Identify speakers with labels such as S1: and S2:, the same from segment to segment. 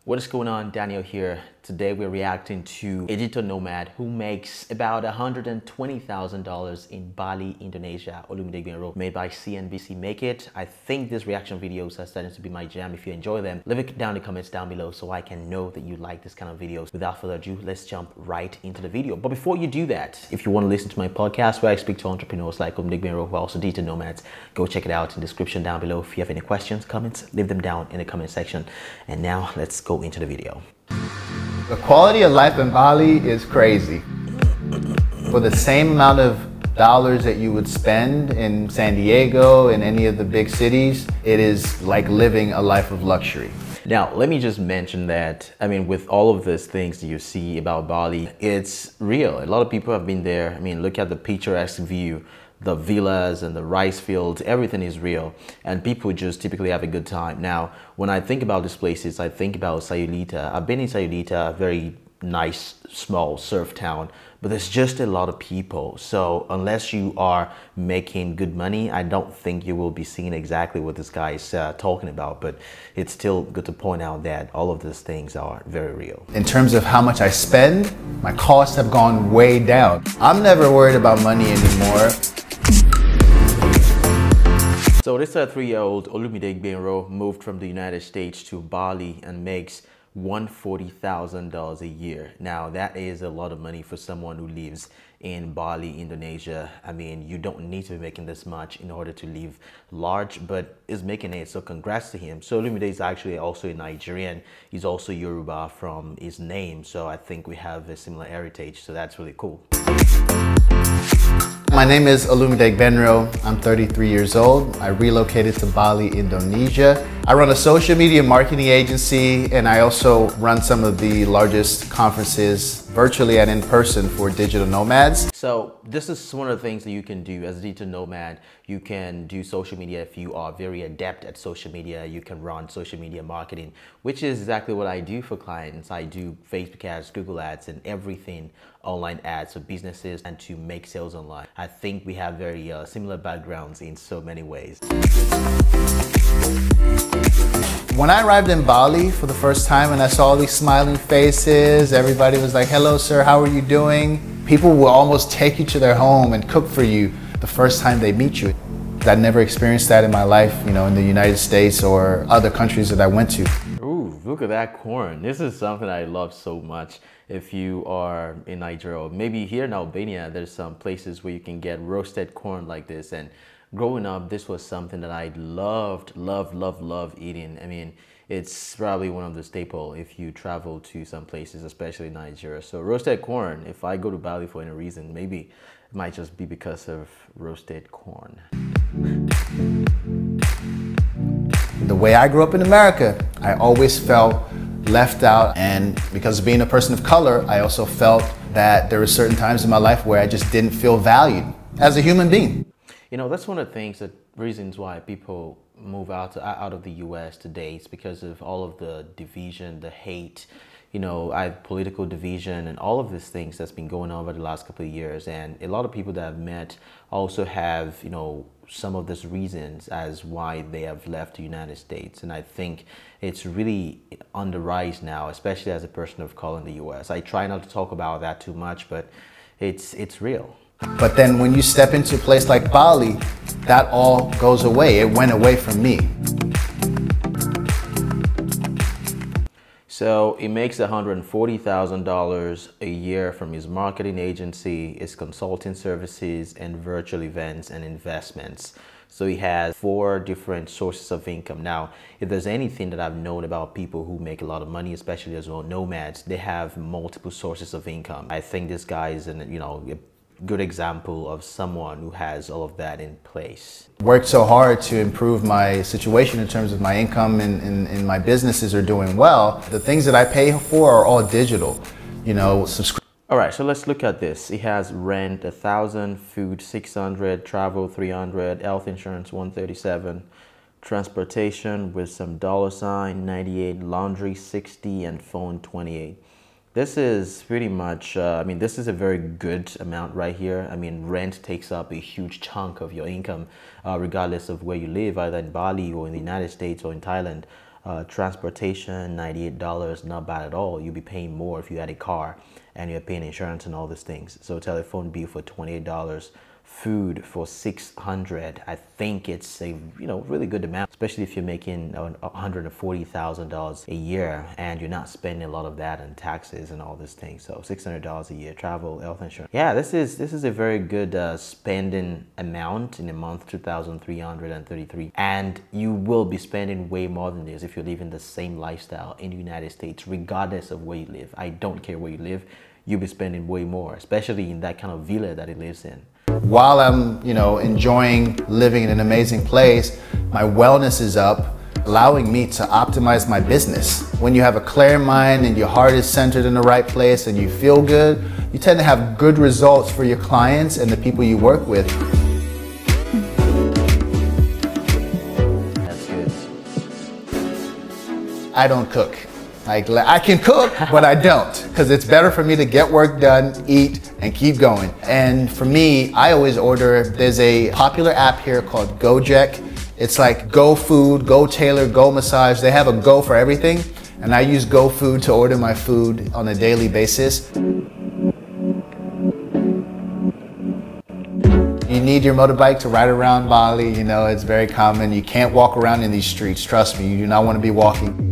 S1: What is going on? Daniel here. Today we're reacting to a digital nomad who makes about $120,000 in Bali, Indonesia. Olumide made by CNBC Make It. I think these reaction videos are starting to be my jam. If you enjoy them, leave it down in the comments down below so I can know that you like this kind of videos. Without further ado, let's jump right into the video. But before you do that, if you want to listen to my podcast where I speak to entrepreneurs like Olumide who are also digital nomads, go check it out in the description down below. If you have any questions, comments, leave them down in the comment section. And now let's go into the video.
S2: The quality of life in Bali is crazy. For the same amount of dollars that you would spend in San Diego and any of the big cities, it is like living a life of luxury.
S1: Now, let me just mention that, with all of these things that you see about Bali, it's real. A lot of people have been there. Look at the picturesque view, the villas and the rice fields, everything is real. And people just typically have a good time. Now, when I think about these places, I think about Sayulita. I've been in Sayulita, a very nice, small surf town, but there's just a lot of people. So unless you are making good money, I don't think you will be seeing exactly what this guy is talking about. But it's still good to point out that all of these things are very real.
S2: In terms of how much I spend, my costs have gone way down. I'm never worried about money anymore.
S1: So this 3-year-old Olumide moved from the United States to Bali and makes $140,000 a year. Now that is a lot of money for someone who lives in Bali, Indonesia. You don't need to be making this much in order to live large, but is making it, so congrats to him. So Olumide is actually also a Nigerian. He's also Yoruba from his name, so I think we have a similar heritage, so that's really cool.
S2: My name is Olumide Benro. I'm 33 years old. I relocated to Bali, Indonesia. I run a social media marketing agency, and I also run some of the largest conferences virtually and in person for digital nomads.
S1: So this is one of the things that you can do as a digital nomad. You can do social media if you are very adept at social media. You can run social media marketing, which is exactly what I do for clients. I do Facebook ads, Google ads, and everything online ads for businesses and to make sales online. I think we have very similar backgrounds in so many ways.
S2: When I arrived in Bali for the first time and I saw all these smiling faces, everybody was like, "Hello sir, how are you doing?" People will almost take you to their home and cook for you the first time they meet you. I'd never experienced that in my life, in the United States or other countries that I went to.
S1: Ooh, look at that corn. This is something I love so much. If you are in Nigeria, or maybe here in Albania, there's some places where you can get roasted corn like this. And growing up, this was something that I loved eating. It's probably one of the staple if you travel to some places, especially Nigeria. So roasted corn, if I go to Bali for any reason, maybe it might just be because of roasted corn.
S2: The way I grew up in America, I always felt left out, and because of being a person of color, I also felt that there were certain times in my life where I just didn't feel valued as a human being.
S1: That's one of the things, reasons why people move out of the US today. It's because of all of the division, the hate, political division, and all of these things that's been going on over the last couple of years. And a lot of people that I've met also have, some of these reasons as why they have left the United States. And I think it's really on the rise now, especially as a person of color in the US. I try not to talk about that too much, but it's real.
S2: But then when you step into a place like Bali, that all goes away. It went away from me.
S1: So he makes $140,000 a year from his marketing agency, his consulting services, and virtual events and investments. So he has 4 different sources of income. Now, if there's anything that I've known about people who make a lot of money, especially as well nomads, they have multiple sources of income. I think this guy is a good example of someone who has all of that in place.
S2: Worked so hard to improve my situation in terms of my income, and my businesses are doing well. The things that I pay for are all digital,
S1: All right, so let's look at this. He has rent 1,000, food 600, travel 300, health insurance 137, transportation with some $sign 98, laundry 60, and phone 28. This is pretty much, this is a very good amount right here. Rent takes up a huge chunk of your income, regardless of where you live, either in Bali or in the United States or in Thailand. Transportation, $98, not bad at all. You'll be paying more if you had a car and you're paying insurance and all these things. So telephone bill for $28, food for 600. I think it's a really good amount, especially if you're making $140,000 a year and you're not spending a lot of that on taxes and all these things. So $600 a year, travel, health insurance. Yeah, this is a very good spending amount in a month, 2,333, and you will be spending way more than this if you're living the same lifestyle in the United States, regardless of where you live. I don't care where you live, you'll be spending way more, especially in that kind of villa that he lives in.
S2: While I'm, enjoying living in an amazing place, my wellness is up, allowing me to optimize my business. When you have a clear mind and your heart is centered in the right place and you feel good, you tend to have good results for your clients and the people you work with.
S1: That's good.
S2: I don't cook. I can cook, but I don't, because it's better for me to get work done, eat, and keep going. And for me, I always order, there's a popular app here called Gojek. It's like Go Food, Go Tailor, Go Massage. They have a Go for everything. And I use Go Food to order my food on a daily basis. You need your motorbike to ride around Bali, it's very common. You can't walk around in these streets, trust me, you do not want to be walking.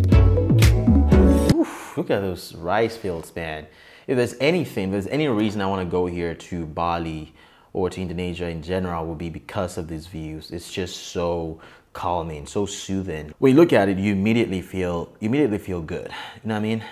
S1: Look at those rice fields, man. If there's any reason I want to go here to Bali or to Indonesia in general, will be because of these views. It's just so calming, so soothing. When you look at it, you immediately feel good. You know what I mean?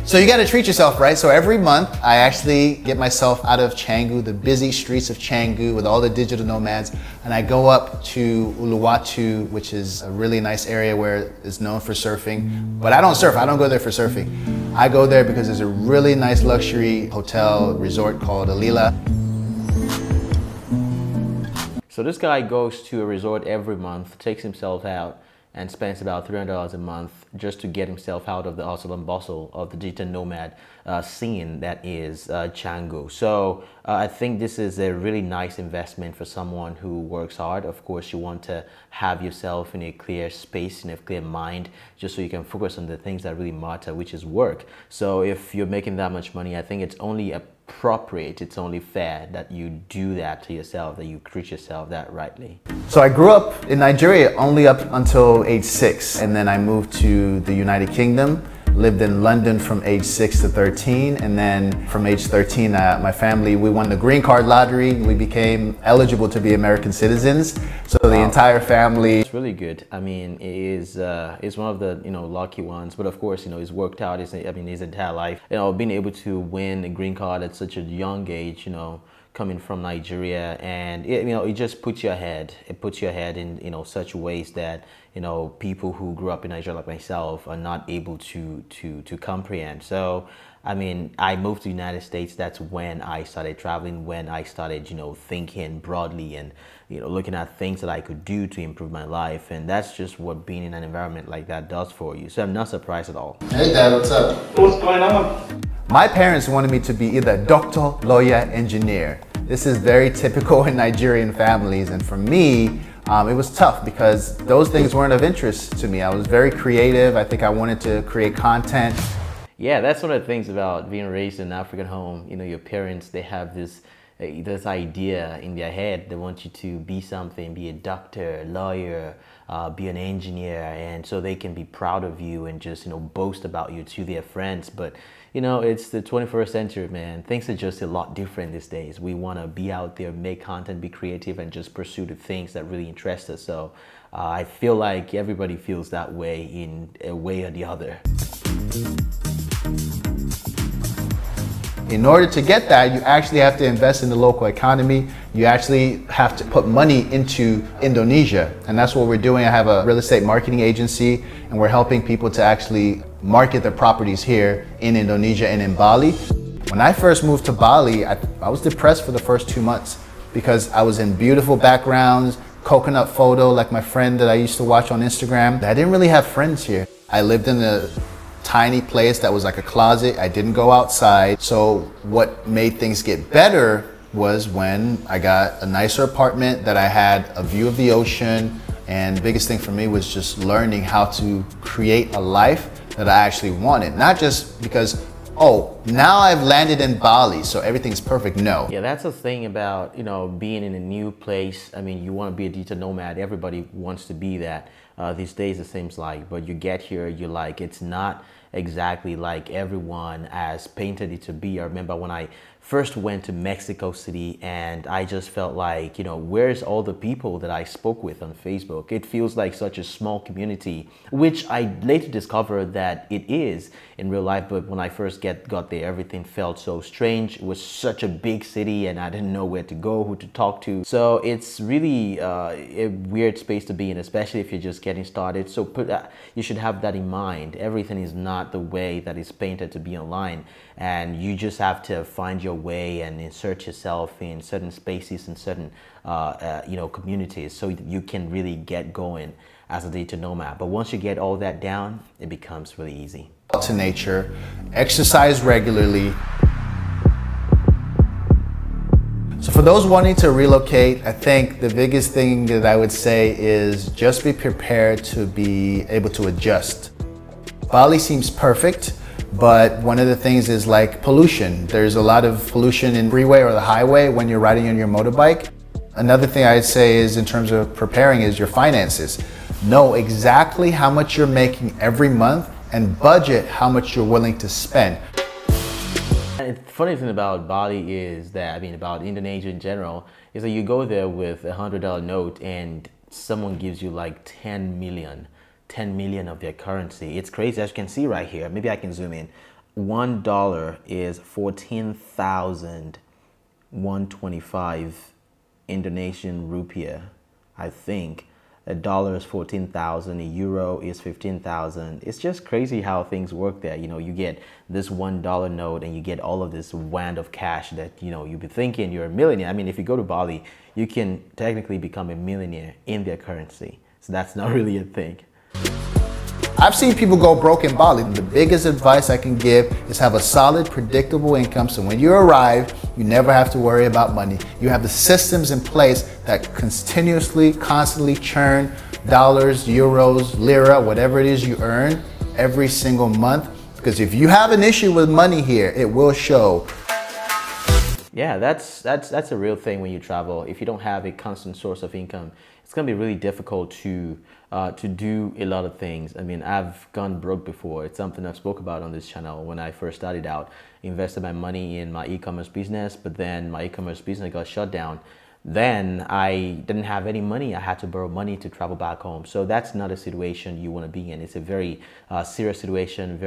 S2: So you gotta treat yourself, right? So every month I actually get myself out of Canggu, the busy streets of Canggu with all the digital nomads, and I go up to Uluwatu, which is a really nice area where it's known for surfing. But I don't surf, I don't go there for surfing. I go there because there's a really nice luxury hotel resort called Alila.
S1: So this guy goes to a resort every month, takes himself out, and spends about $300 a month just to get himself out of the hustle and bustle of the digital nomad scene that is Canggu. So I think this is a really nice investment for someone who works hard. Of course, you want to have yourself in a clear space, in a clear mind, just so you can focus on the things that really matter, which is work. So if you're making that much money, I think it's only appropriate, it's only fair that you do that to yourself, that you treat yourself that rightly.
S2: So I grew up in Nigeria only up until age 6, and then I moved to the United Kingdom, lived in London from age 6 to 13, and then from age 13, my family, we won the green card lottery. We became eligible to be American citizens. So the entire family.
S1: It's really good. I mean, it's one of the lucky ones. But of course, he's worked out his entire life. Being able to win a green card at such a young age, coming from Nigeria, and it just puts you ahead. It puts you ahead in such ways that people who grew up in Nigeria like myself are not able to comprehend. So I mean, I moved to the United States. That's when I started traveling, when I started thinking broadly and looking at things that I could do to improve my life. And that's just what being in an environment like that does for you. So I'm not surprised at all.
S2: Hey Dad, what's up?
S3: What's going on?
S2: My parents wanted me to be either a doctor, lawyer, engineer. This is very typical in Nigerian families, and for me, it was tough because those things weren't of interest to me. I was very creative. I think I wanted to create content.
S1: Yeah, that's one of the things about being raised in an African home. Your parents, they have this idea in their head. They want you to be something, be a doctor, lawyer, be an engineer, and so they can be proud of you and just boast about you to their friends. But it's the 21st century, man. Things are just a lot different these days. We want to be out there, make content, be creative, and just pursue the things that really interest us. So I feel like everybody feels that way in a way or the other.
S2: In order to get that, you actually have to invest in the local economy. You actually have to put money into Indonesia. And that's what we're doing. I have a real estate marketing agency, and we're helping people to actually market their properties here in Indonesia and in Bali. When I first moved to Bali, I was depressed for the first 2 months because I was in beautiful backgrounds, coconut photo like my friend that I used to watch on Instagram. I didn't really have friends here. I lived in a tiny place that was like a closet. I didn't go outside. So what made things get better was when I got a nicer apartment that I had a view of the ocean. And the biggest thing for me was just learning how to create a life that I actually wanted. Not just because, oh, now I've landed in Bali, so everything's perfect. No.
S1: Yeah, that's the thing about, being in a new place. I mean, you want to be a digital nomad. Everybody wants to be that these days, it seems like. But you get here, you're like, it's not exactly like everyone has painted it to be. I remember when I first went to Mexico City and I just felt like, where's all the people that I spoke with on Facebook? It feels like such a small community, which I later discovered that it is in real life. But when I first got there, everything felt so strange. It was such a big city and I didn't know where to go, who to talk to. So it's really a weird space to be in, especially if you're just getting started. So you should have that in mind. Everything is not the way that it's painted to be online. And you just have to find your way and insert yourself in certain spaces and certain communities so you can really get going as a digital nomad. But once you get all that down, it becomes really easy.
S2: To nature, exercise regularly. So for those wanting to relocate, I think the biggest thing that I would say is just be prepared to be able to adjust. Bali seems perfect. But one of the things is like pollution. There's a lot of pollution in the freeway or the highway when you're riding on your motorbike. Another thing I'd say is in terms of preparing is your finances. Know exactly how much you're making every month and budget how much you're willing to spend.
S1: And the funny thing about Bali is that, about Indonesia in general, is that you go there with $100 note and someone gives you like 10 million of their currency. It's crazy, as you can see right here. Maybe I can zoom in. $1 is 14,125 Indonesian rupiah, I think. A dollar is 14,000, a euro is 15,000. It's just crazy how things work there. You get this $1 note and you get all of this wand of cash that, you'll be thinking you're a millionaire. If you go to Bali, you can technically become a millionaire in their currency. So that's not really a thing.
S2: I've seen people go broke in Bali. The biggest advice I can give is have a solid, predictable income. So when you arrive, you never have to worry about money. You have the systems in place that constantly churn dollars, euros, lira, whatever it is you earn every single month. Because if you have an issue with money here, it will show.
S1: Yeah, that's a real thing when you travel. If you don't have a constant source of income, it's gonna be really difficult to do a lot of things. I've gone broke before. It's something I've spoke about on this channel. When I first started out, invested my money in my e-commerce business, but then my e-commerce business got shut down. Then I didn't have any money. I had to borrow money to travel back home. So that's not a situation you want to be in. It's a very serious situation.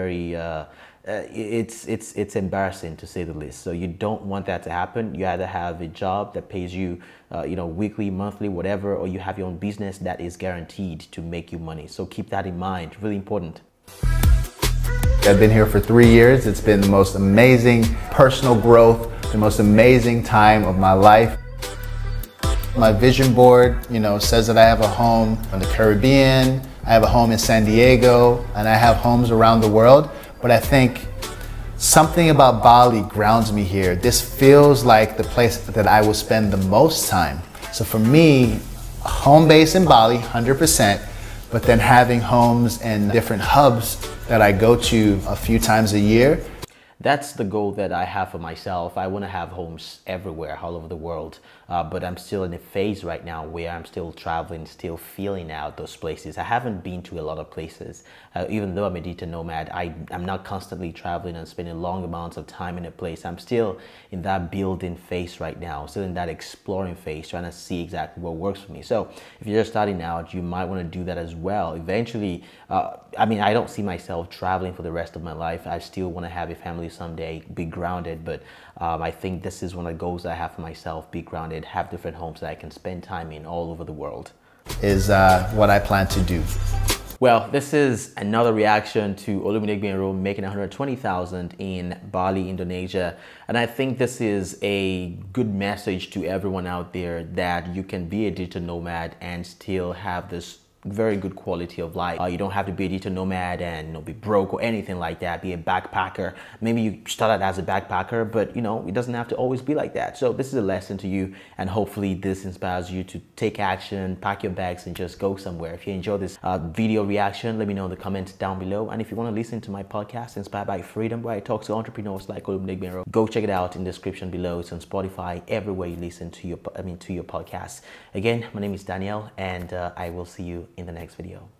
S1: It's embarrassing to say the least. So you don't want that to happen. You either have a job that pays you, weekly, monthly, whatever, or you have your own business that is guaranteed to make you money. So keep that in mind. Really important.
S2: I've been here for 3 years. It's been the most amazing personal growth, the most amazing time of my life. My vision board, says that I have a home in the Caribbean, I have a home in San Diego, and I have homes around the world. But I think something about Bali grounds me here. This feels like the place that I will spend the most time. So for me, home base in Bali, 100%, but then having homes and different hubs that I go to a few times a year.
S1: That's the goal that I have for myself. I want to have homes everywhere, all over the world. But I'm still in a phase right now where I'm still traveling, still feeling out those places. I haven't been to a lot of places. Even though I'm a digital nomad, I'm not constantly traveling and spending long amounts of time in a place. I'm still in that building phase right now, still in that exploring phase, trying to see exactly what works for me. So if you're just starting out, you might want to do that as well. Eventually, I don't see myself traveling for the rest of my life. I still want to have a family someday, be grounded, but I think this is one of the goals I have for myself: be grounded, have different homes that I can spend time in all over the world.
S2: Is what I plan to do.
S1: Well, this is another reaction to Olumide Gbenro making 120,000 in Bali, Indonesia. And I think this is a good message to everyone out there that you can be a digital nomad and still have this very good quality of life. You don't have to be a digital nomad and be broke or anything like that. Be a backpacker. Maybe you started as a backpacker, but it doesn't have to always be like that. So this is a lesson to you, and hopefully this inspires you to take action, pack your bags, and just go somewhere. If you enjoy this video reaction, let me know in the comments down below. And if you want to listen to my podcast, Inspired by Freedom, where I talk to entrepreneurs like Olumide, go check it out in the description below. It's on Spotify, everywhere you listen to your podcast. Again, my name is Daniel, and I will see you in the next video.